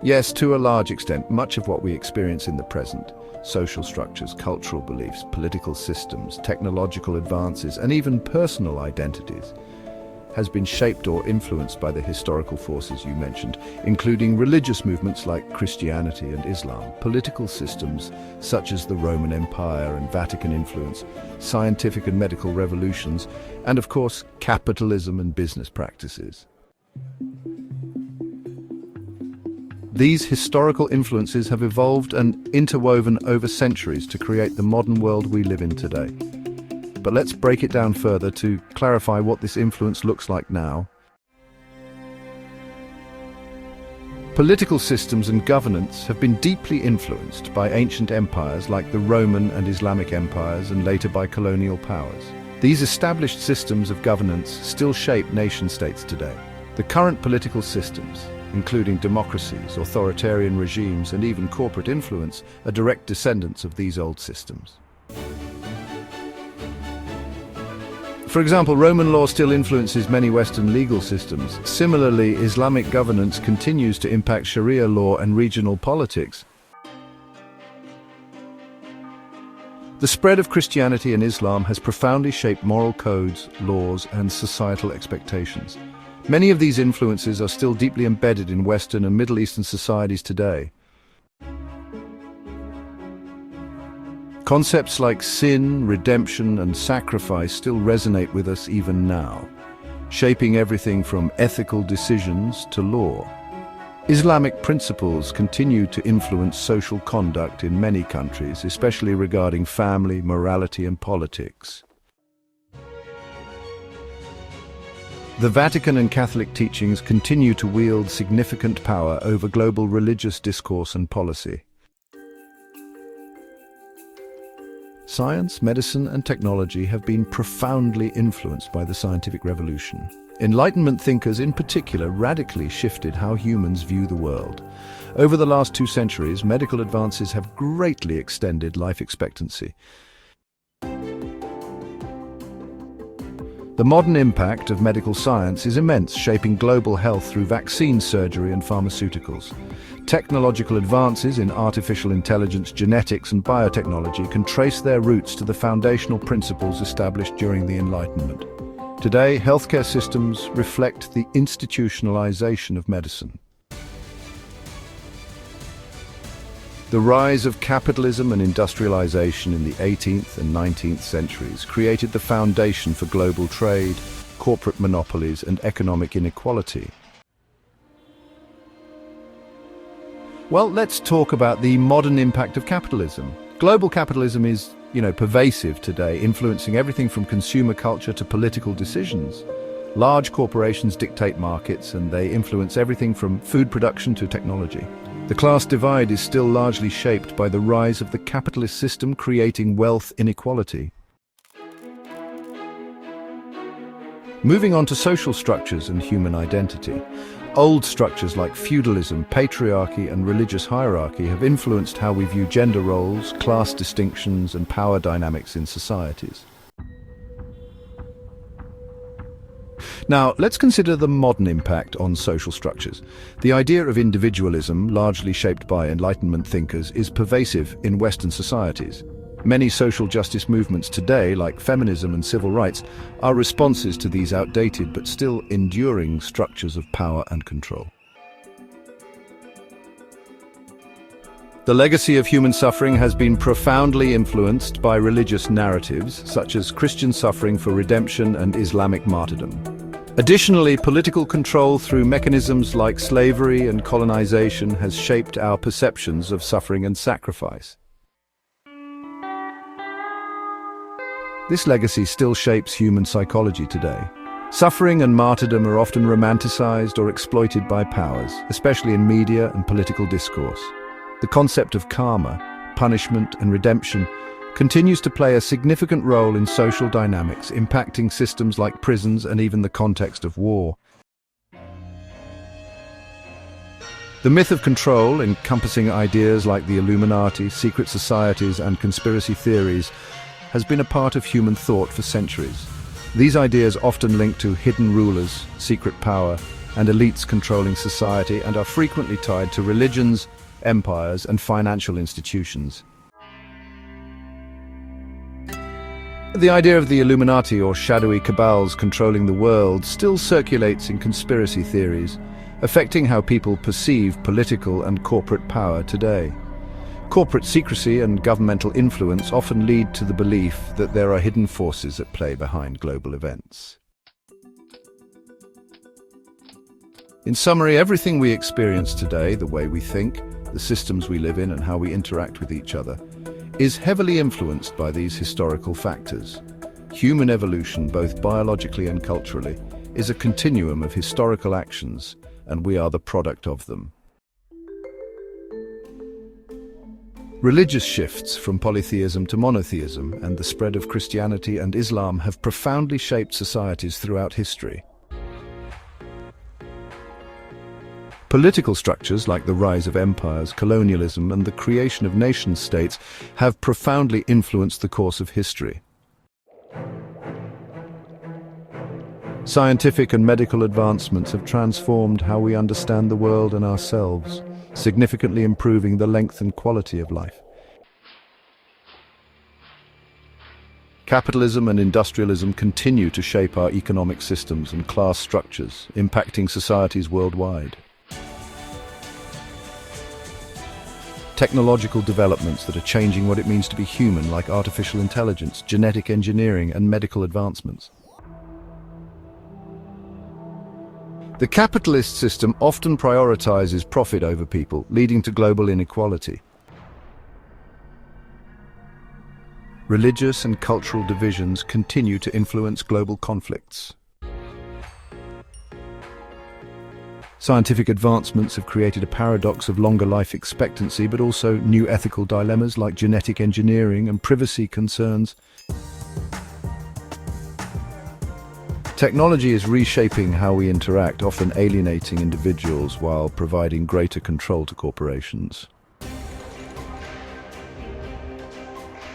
Yes, to a large extent, much of what we experience in the present, social structures, cultural beliefs, political systems, technological advances, and even personal identities, has been shaped or influenced by the historical forces you mentioned, including religious movements like Christianity and Islam, political systems such as the Roman Empire and Vatican influence, scientific and medical revolutions, and of course, capitalism and business practices. These historical influences have evolved and interwoven over centuries to create the modern world we live in today. But let's break it down further to clarify what this influence looks like now. Political systems and governance have been deeply influenced by ancient empires like the Roman and Islamic empires and later by colonial powers. These established systems of governance still shape nation-states today. The current political systems, including democracies, authoritarian regimes, and even corporate influence, are direct descendants of these old systems. For example, Roman law still influences many Western legal systems. Similarly, Islamic governance continues to impact Sharia law and regional politics. The spread of Christianity and Islam has profoundly shaped moral codes, laws, and societal expectations. Many of these influences are still deeply embedded in Western and Middle Eastern societies today. Concepts like sin, redemption, and sacrifice still resonate with us even now, shaping everything from ethical decisions to law. Islamic principles continue to influence social conduct in many countries, especially regarding family, morality, and politics. The Vatican and Catholic teachings continue to wield significant power over global religious discourse and policy. Science, medicine, and technology have been profoundly influenced by the scientific revolution. Enlightenment thinkers in particular radically shifted how humans view the world. Over the last 2 centuries, medical advances have greatly extended life expectancy. The modern impact of medical science is immense, shaping global health through vaccine surgery and pharmaceuticals. Technological advances in artificial intelligence, genetics, and biotechnology can trace their roots to the foundational principles established during the Enlightenment. Today, healthcare systems reflect the institutionalization of medicine. The rise of capitalism and industrialization in the 18th and 19th centuries created the foundation for global trade, corporate monopolies, and economic inequality. Well, let's talk about the modern impact of capitalism. Global capitalism is, pervasive today, influencing everything from consumer culture to political decisions. Large corporations dictate markets, and they influence everything from food production to technology. The class divide is still largely shaped by the rise of the capitalist system, creating wealth inequality. Moving on to social structures and human identity. Old structures like feudalism, patriarchy, and religious hierarchy have influenced how we view gender roles, class distinctions, and power dynamics in societies. Now, let's consider the modern impact on social structures. The idea of individualism, largely shaped by Enlightenment thinkers, is pervasive in Western societies. Many social justice movements today, like feminism and civil rights, are responses to these outdated but still enduring structures of power and control. The legacy of human suffering has been profoundly influenced by religious narratives, such as Christian suffering for redemption and Islamic martyrdom. Additionally, political control through mechanisms like slavery and colonization has shaped our perceptions of suffering and sacrifice. This legacy still shapes human psychology today. Suffering and martyrdom are often romanticized or exploited by powers, especially in media and political discourse. The concept of karma, punishment, and redemption continues to play a significant role in social dynamics, impacting systems like prisons and even the context of war. The myth of control, encompassing ideas like the Illuminati, secret societies, and conspiracy theories, has been a part of human thought for centuries. These ideas often link to hidden rulers, secret power, and elites controlling society and are frequently tied to religions, empires, and financial institutions. The idea of the Illuminati or shadowy cabals controlling the world still circulates in conspiracy theories, affecting how people perceive political and corporate power today. Corporate secrecy and governmental influence often lead to the belief that there are hidden forces at play behind global events. In summary, everything we experience today, the way we think, the systems we live in, and how we interact with each other, is heavily influenced by these historical factors. Human evolution, both biologically and culturally, is a continuum of historical actions, and we are the product of them. Religious shifts from polytheism to monotheism and the spread of Christianity and Islam have profoundly shaped societies throughout history. Political structures like the rise of empires, colonialism, and the creation of nation-states have profoundly influenced the course of history. Scientific and medical advancements have transformed how we understand the world and ourselves, significantly improving the length and quality of life. Capitalism and industrialism continue to shape our economic systems and class structures, impacting societies worldwide. Technological developments that are changing what it means to be human, like artificial intelligence, genetic engineering, and medical advancements. The capitalist system often prioritizes profit over people, leading to global inequality. Religious and cultural divisions continue to influence global conflicts. Scientific advancements have created a paradox of longer life expectancy, but also new ethical dilemmas like genetic engineering and privacy concerns. Technology is reshaping how we interact, often alienating individuals while providing greater control to corporations.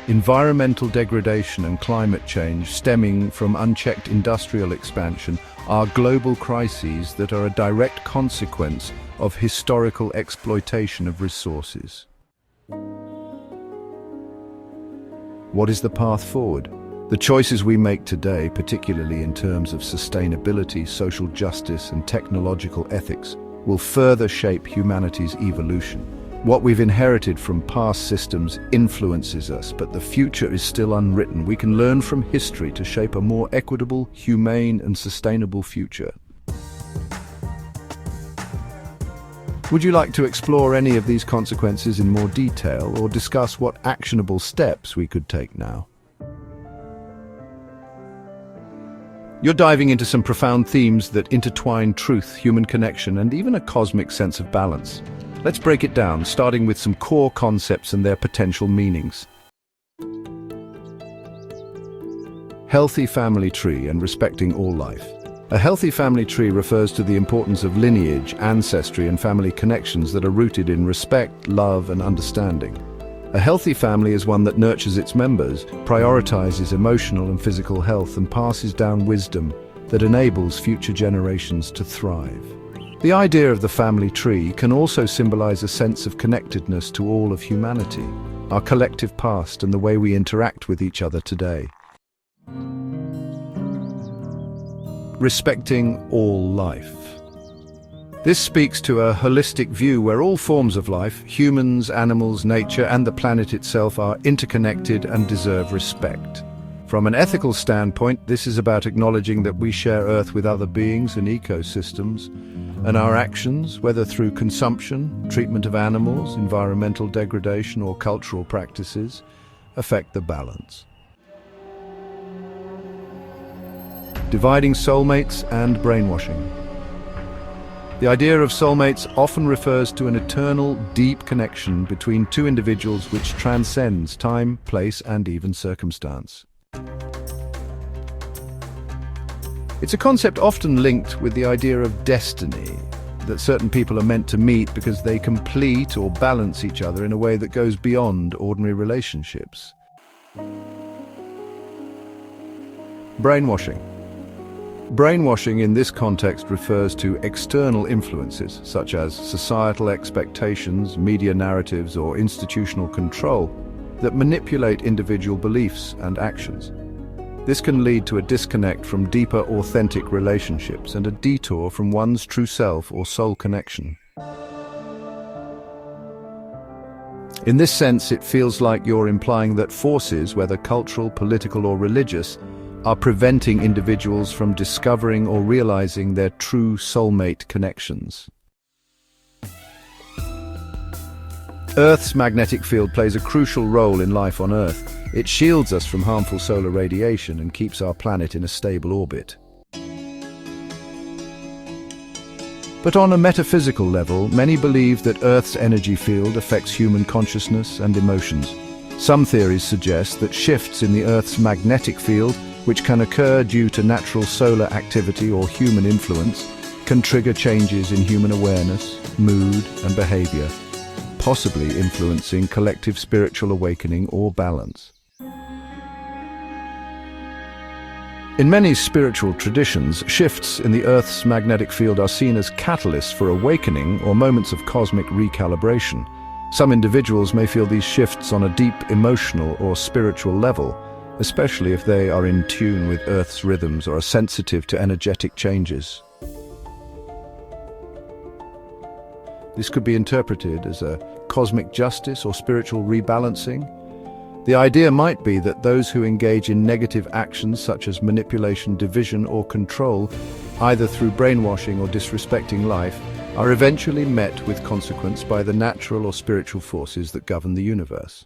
Environmental degradation and climate change stemming from unchecked industrial expansion are global crises that are a direct consequence of historical exploitation of resources. What is the path forward? The choices we make today, particularly in terms of sustainability, social justice, and technological ethics, will further shape humanity's evolution. What we've inherited from past systems influences us, but the future is still unwritten. We can learn from history to shape a more equitable, humane, and sustainable future. Would you like to explore any of these consequences in more detail, or discuss what actionable steps we could take now? You're diving into some profound themes that intertwine truth, human connection, and even a cosmic sense of balance. Let's break it down, starting with some core concepts and their potential meanings. Healthy family tree and respecting all life. A healthy family tree refers to the importance of lineage, ancestry, and family connections that are rooted in respect, love, and understanding. A healthy family is one that nurtures its members, prioritizes emotional and physical health, and passes down wisdom that enables future generations to thrive. The idea of the family tree can also symbolize a sense of connectedness to all of humanity, our collective past, and the way we interact with each other today. Respecting all life. This speaks to a holistic view where all forms of life, humans, animals, nature, and the planet itself, are interconnected and deserve respect. From an ethical standpoint, this is about acknowledging that we share Earth with other beings and ecosystems, and our actions, whether through consumption, treatment of animals, environmental degradation, or cultural practices, affect the balance. Dividing soulmates and brainwashing. The idea of soulmates often refers to an eternal, deep connection between two individuals which transcends time, place, and even circumstance. It's a concept often linked with the idea of destiny, that certain people are meant to meet because they complete or balance each other in a way that goes beyond ordinary relationships. Brainwashing. Brainwashing in this context refers to external influences, such as societal expectations, media narratives, or institutional control, that manipulate individual beliefs and actions. This can lead to a disconnect from deeper, authentic relationships and a detour from one's true self or soul connection. In this sense, it feels like you're implying that forces, whether cultural, political, or religious, are preventing individuals from discovering or realizing their true soulmate connections. Earth's magnetic field plays a crucial role in life on Earth. It shields us from harmful solar radiation and keeps our planet in a stable orbit. But on a metaphysical level, many believe that Earth's energy field affects human consciousness and emotions. Some theories suggest that shifts in the Earth's magnetic field, which can occur due to natural solar activity or human influence, can trigger changes in human awareness, mood, and behavior, possibly influencing collective spiritual awakening or balance. In many spiritual traditions, shifts in the Earth's magnetic field are seen as catalysts for awakening or moments of cosmic recalibration. Some individuals may feel these shifts on a deep emotional or spiritual level, especially if they are in tune with Earth's rhythms or are sensitive to energetic changes. This could be interpreted as a cosmic justice or spiritual rebalancing. The idea might be that those who engage in negative actions such as manipulation, division, or control, either through brainwashing or disrespecting life, are eventually met with consequence by the natural or spiritual forces that govern the universe.